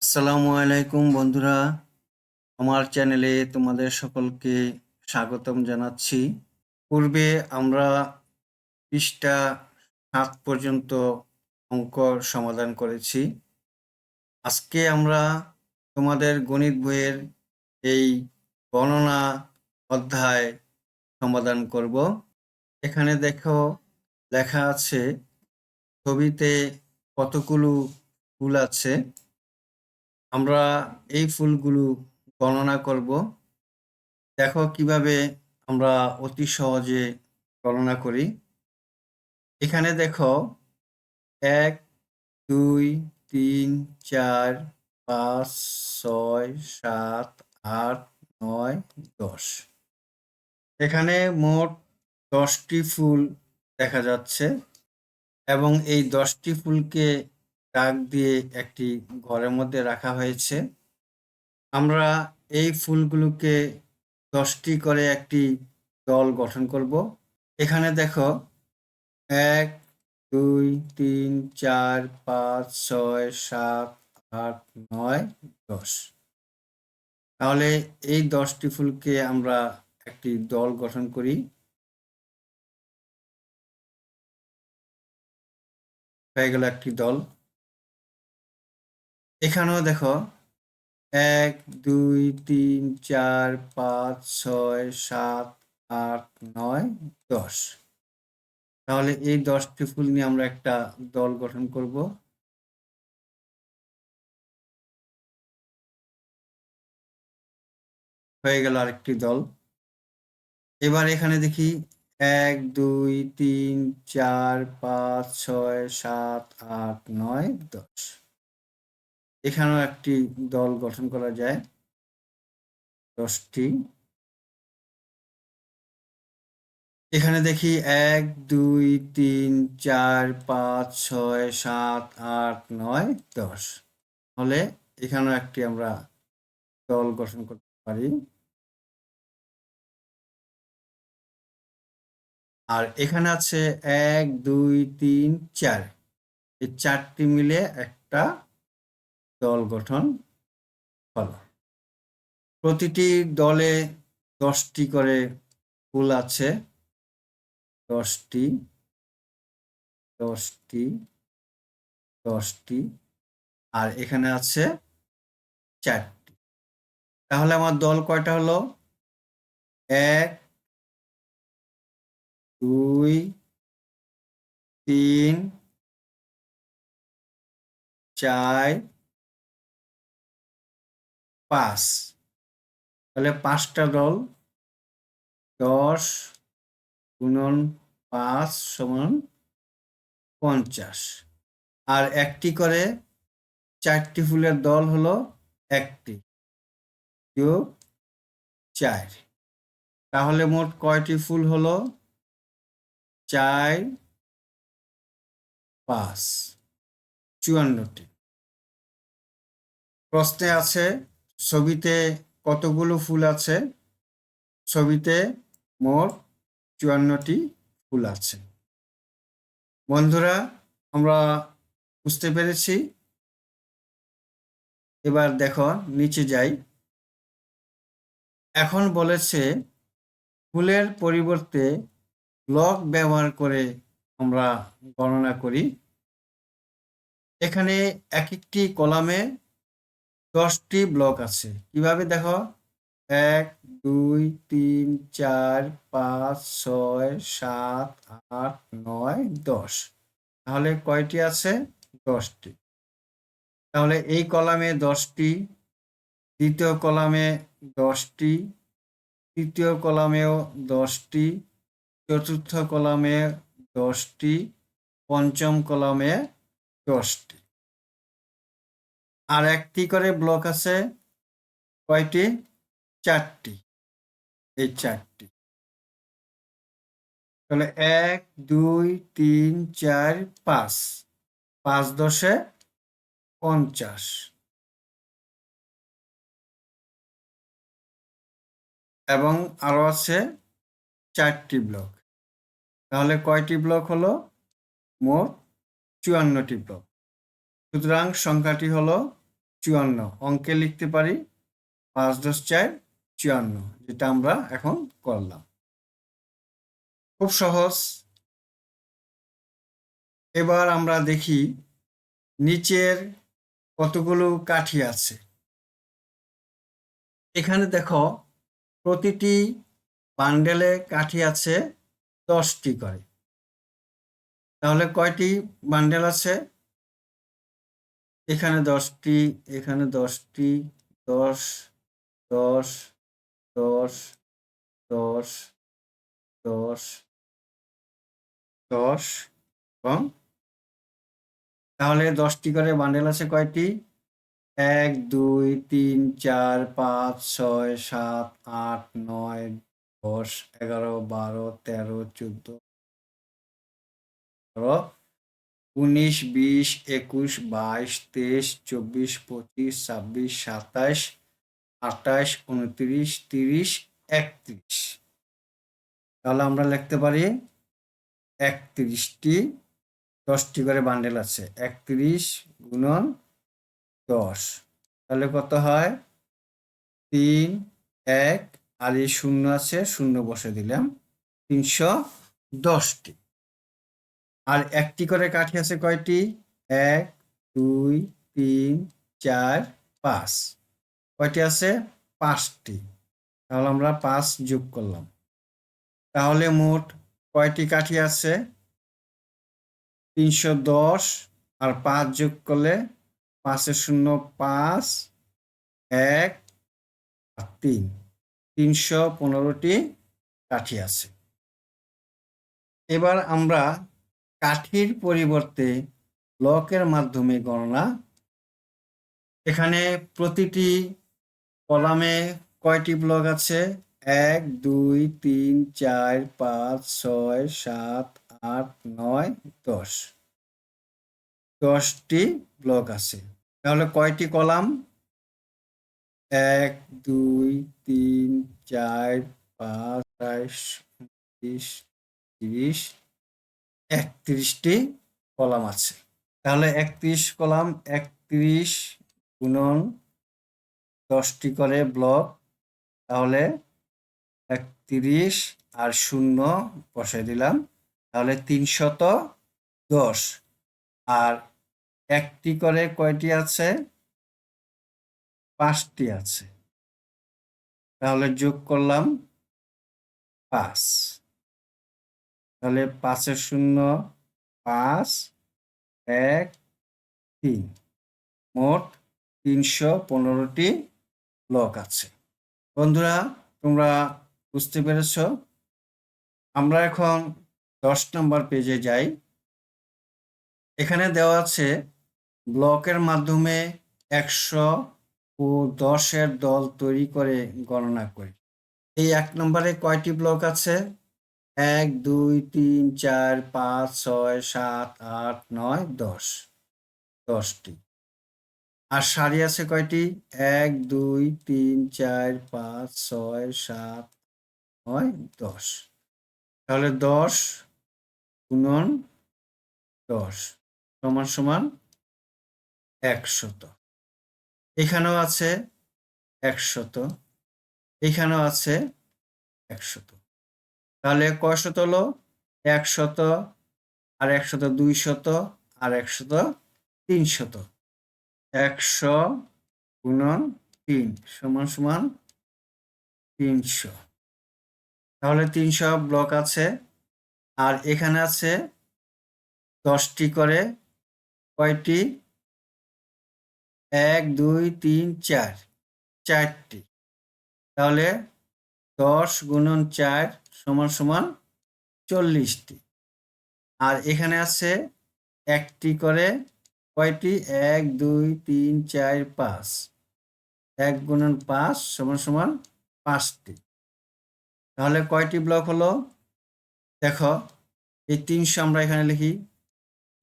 আসসালামু আলাইকুম বন্ধুরা, আমার চ্যানেলে তোমাদের সকলকে স্বাগতম জানাচ্ছি। পূর্বে আমরা পৃষ্ঠা 7 পর্যন্ত অঙ্ক সমাধান করেছি। আজকে আমরা তোমাদের গণিত বইয়ের এই গণনা অধ্যায় সমাধান করব। এখানে দেখো লেখা আছে ছবিতে কতগুলো ফুল আছে। আমরা এই ফুলগুলো গণনা করব। দেখো কিভাবে আমরা অতি সহজে গণনা করি। এখানে দেখো 1 2 3 4 5 6 7 8 9 10। এখানে মোট 10টি ফুল দেখা যাচ্ছে এবং এই 10টি ফুলকে দাগ দিয়ে একটি ঘরের মধ্যে রাখা হয়েছে। আমরা এই ফুলগুলোকে 10টি করে একটি দল গঠন করব। এখানে দেখো 1 2 3 4 5 6 7 8 9 10। তাহলে এই 10টি ফুলকে আমরা একটি দল গঠন করি। হয়ে গেল একটি দল। এখানেও দেখো 1 2 3 4 5 6 7 8 9 10। তাহলে এই 10টি ফুল নিয়ে আমরা একটা দল গঠন করব। হয়ে গেল আরেকটি দল। এবার এখানে দেখি 1 2 3 4 5 6 7 8 9 10। এখানেও একটি দল গঠন করা যায় 10টি। এখানে দেখি 1 2 3 4 5 6 7 8 9 10। তাহলে এখানেও একটি আমরা দল গঠন করতে পারি। আর এখানে আছে 1 2 3 4। এই 4টি মিলে একটা দল গঠন হলো। প্রতিটি দলে 10টি করে ফুল আছে। 10টি 10টি 10টি আর এখানে আছে 4টি। তাহলে আমার দল কয়টা হলো? 1 2 3 4 5। তাহলে 5টা দল। 10 গুণন 5 সমান 50। আর একটি করে 4টি ফুলের দল হলো একটি যোগ 4। তাহলে মোট কয়টি ফুল হলো? 4 5 54টি। প্রশ্নে আছে ছবিতে কতগুলো ফুল আছে? ছবিতে মোট 54টি ফুল আছে। বন্ধুরা, আমরা বুঝতে পেরেছি। এবার দেখো নিচে যাই। এখন বলেছে ফুলের পরিবর্তে ব্লক ব্যবহার করে আমরা গণনা করি। এখানে এক একটি কলামে 10টি ব্লক আছে। কিভাবে দেখো? 1 2 3 4 5 6 7 8 9 10। তাহলে কয়টি আছে? 10টি। তাহলে এই কলামে 10টি, দ্বিতীয় কলামে 10টি, তৃতীয় কলামেও 10টি, চতুর্থ কলামে 10টি, পঞ্চম কলামে 10টি। আর একটি করে ব্লক আছে কয়টি? 4টি। এই 4টি। তাহলে 1 2 3 4 5। 5 10 50। এবং আরো আছে 4টি ব্লক। তাহলে কয়টি ব্লক হলো? মোট 54টি ব্লক। সুতরাং সংখ্যাটি হলো 54 অঙ্কে লিখতে পারি 5 × 4 54, যেটা আমরা এখন করলাম। খুব সহজ। এবার আমরা দেখি নিচের কতগুলো কাঠি আছে। এখানে দেখো প্রতিটি বান্ডেলে কাঠি আছে 10টি করে। তাহলে কয়টি বান্ডেল আছে? এখানে 10টি, এখানে 10টি, 10 10 10 10 10 10 এবং তাহলে 10টি করে বান্ডেল আছে কয়টি? 1 2 3 4 5 6 7 8 9 10 11 12 13 14 19 20 21 22 23 24 25 26 27 28 29 30 31। তাহলে আমরা লিখতে পারি 31টি, 10টি করে বান্ডেল আছে। 31 × 10, তাহলে কত হয়? 3 1 আর এই শূন্য আছে, শূন্য বসে দিলাম, 310টি। আর একটি করে কাঠি আছে কয়টি? 1 2 3 4 5। কয়টি আছে? 5টি। তাহলে আমরা 5 যোগ করলাম। তাহলে মোট কয়টি কাঠি আছে? 310 আর 5 যোগ করলে 5 এর 0 5 1 আর 3, 315টি কাঠি আছে। এবার আমরা কাঠির পরিবর্তে ব্লকের মাধ্যমে গণনা। এখানে প্রতিটি কলামে কয়টি ব্লক আছে? 1 2 3 4 5 6 7 8 9 10, 10টি ব্লক আছে। তাহলে কয়টি কলাম? 1 2 3 4 5 28 29 30 31টি কলাম আছে। তাহলে 31 কলাম, 31 × 10টি করে ব্লক, তাহলে 31 আর 0 বসাই দিলাম, তাহলে 310। আর একটি করে কয়টি আছে? 5টি আছে। তাহলে যোগ করলাম 5, তাহলে 5 এর 0 5 1 3, মোট 315টি ব্লক আছে। বন্ধুরা, তোমরা বুঝতে পেরেছ? আমরা এখন 10 নম্বর পেজে যাই। এখানে দেওয়া আছে ব্লকের মাধ্যমে 100 ও 10-এর দল তৈরি করে গণনা করি। এই 1 নম্বরে কয়টি ব্লক আছে? 1 2 3 4 5 6 7 8 9 10, 10টি। আর সারি আছে কয়টি? 1 2 3 4 5 6 7 9 10। তাহলে 10 × 10 = 100। এখানেও আছে 100, এখানেও আছে 100। তাহলে কয় শত হলো? 100 আর 100 200 আর 100 300। 100 × 3 = 300। তাহলে 300 ব্লক আছে। আর এখানে আছে 10টি করে, কয়টি? 1 2 3 4, 4টি। তাহলে 10 × 4 = 40টি। আর এখানে আছে একটি করে, কয়টি? 1 2 3 4 5, 1 × 5 = 5টি। তাহলে কয়টি ব্লক হলো? দেখো, এই 300 আমরা এখানে লিখি,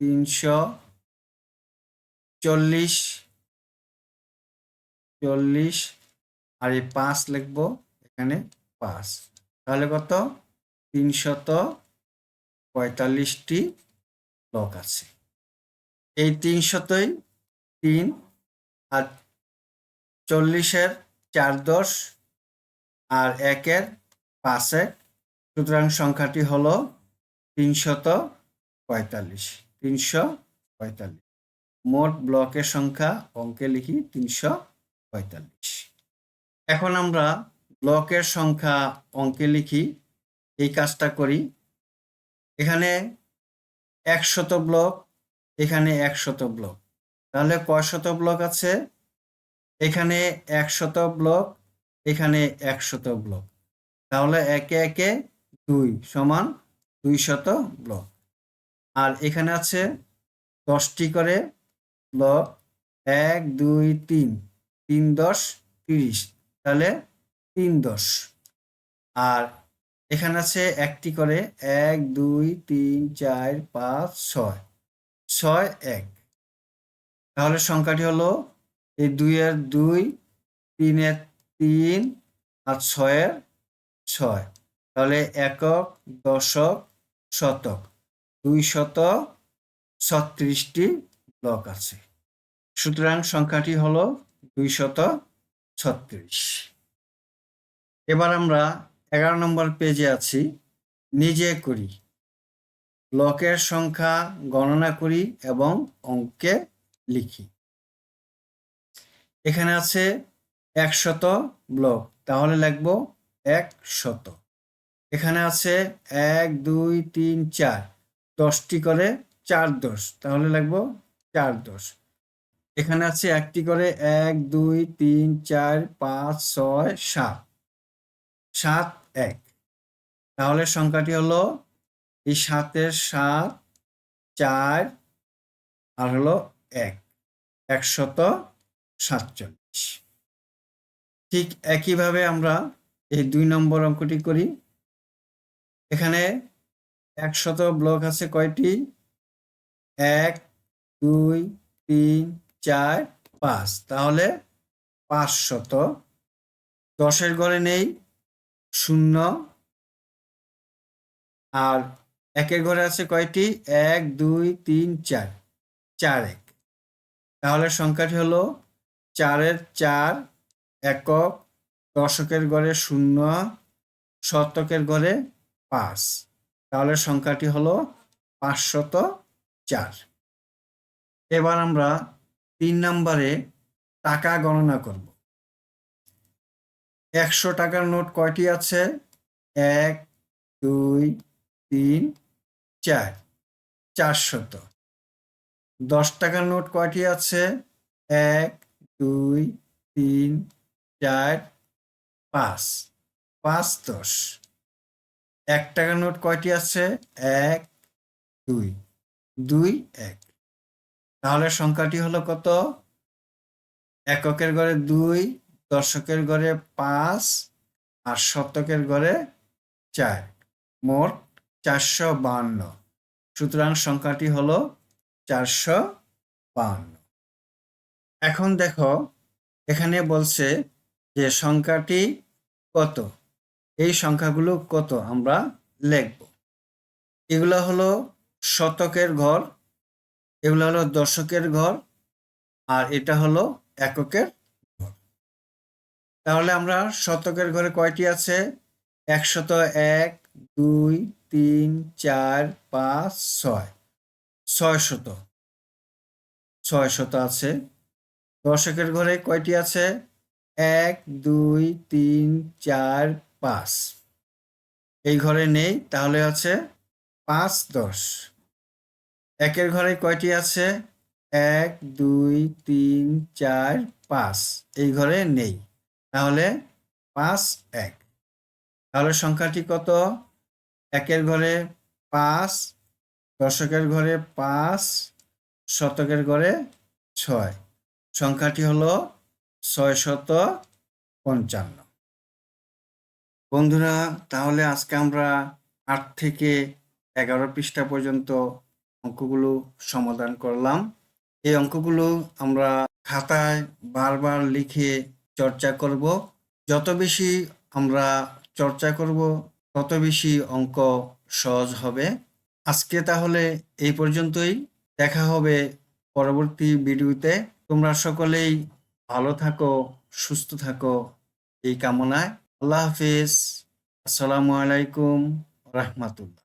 340 40, আর এই 5 লিখবো এখানে 5। তাহলে কত? 345টি ব্লক আছে। এই 300-ই 3 আর 40-এর 4 10 আর 1-এর 5 1, সুতরাং সংখ্যাটি হলো 345। 345 মোট ব্লকের সংখ্যা অঙ্কে লিখি 345। এখন আমরা ব্লকের সংখ্যা অঙ্কে লিখি, এই কাজটা করি। এখানে 100 ব্লক, এখানে 100 ব্লক, তাহলে কয় শত ব্লক আছে? এখানে 100 ব্লক, এখানে 100 ব্লক, তাহলে একে একে 2 সমান 200 ব্লক। আর এখানে আছে 10টি করে ব্লক, 1 2 3, 3 10 30, তাহলে 3 10। আর এখানে আছে একটি করে 1 2 3 4 5 6, 6 1, তাহলে সংখ্যাটি হলো এই 2-এর 2, 3-এর 3 আর 6-এর 6, তাহলে একক, দশক, শতক 236টি ব্লক আছে, সুতরাং সংখ্যাটি হলো 236। এবার আমরা 11 নম্বর পেজে আছি, নিজে করি। ব্লকের সংখ্যা গণনা করি এবং অঙ্কে লিখি। এখানে আছে 100 ব্লক, তাহলে লিখব 100। এখানে আছে 1 2 3 4, 10টি করে 4 10, তাহলে লিখব 4 10। এখানে আছে একটি করে 1 2 3 4 5 6 7, 7 1, তাহলে সংখ্যাটি হলো এই 7-এর 7 4 আর হলো 1, 147। ঠিক একইভাবে আমরা এই 2 নম্বর অঙ্কটি করি। এখানে 100 ব্লক আছে কয়টি? 1 2 3 4 5, তাহলে 500। 10-এর ঘরে নেই 0, আর 1-এর ঘরে আছে কয়টি? 1 2 3 4, 4 1, তাহলে সংখ্যাটি হলো 4-এর 4 একক, দশকের ঘরে 0, শতকের ঘরে 5, তাহলে সংখ্যাটি হলো 504। এবার আমরা 3 নম্বরে টাকা গণনা করব। 100 টাকার নোট কয়টি আছে? 1 2 3 4, 400। 10 টাকার নোট কয়টি আছে? 1 2 3 4 5, 5 10। 1 টাকার নোট কয়টি আছে? 1 2 2 1, তাহলে সংখ্যাটি হলো কত? এককের ঘরে 2, দশকের ঘরে 5 আর শতকের ঘরে 4, মোট 452, সুতরাং সংখ্যাটি হলো 452। এখন দেখো এখানে বলছে যে সংখ্যাটি কত, এই সংখ্যাগুলো কত আমরা লিখব। এগুলো হলো শতকের ঘর, এগুলো হলো দশকের ঘর, আর এটা হলো এককের ঘর। তাহলে আমরা শতকের ঘরে কয়টি আছে? 101 2 3 4 5 6, 600, 600 আছে। দশকের ঘরে কয়টি আছে? 1 2 3 4 5, এই ঘরে নেই, তাহলে আছে 5 10। একের ঘরে কয়টি আছে? 1 2 3 4 5, এই ঘরে নেই, তাহলে 5 1, তাহলে সংখ্যাটি কত? একের ঘরে 5, দশকের ঘরে 5, শতকের ঘরে 6, সংখ্যাটি হলো 655। বন্ধুরা, তাহলে আজকে আমরা 8 থেকে 11 পৃষ্ঠা পর্যন্ত অঙ্কগুলো সমাধান করলাম। এই অঙ্কগুলো আমরা খাতায় বারবার লিখে চর্চা করব। যত বেশি আমরা চর্চা করব তত বেশি অঙ্ক সহজ হবে। আজকে তাহলে এই পর্যন্তই, দেখা হবে পরবর্তী ভিডিওতে। তোমরা সকলেই ভালো থাকো, সুস্থ থাকো এই কামনায়। আল্লাহ হাফেজ। আসসালামু আলাইকুম রাহমাতুল্লাহ।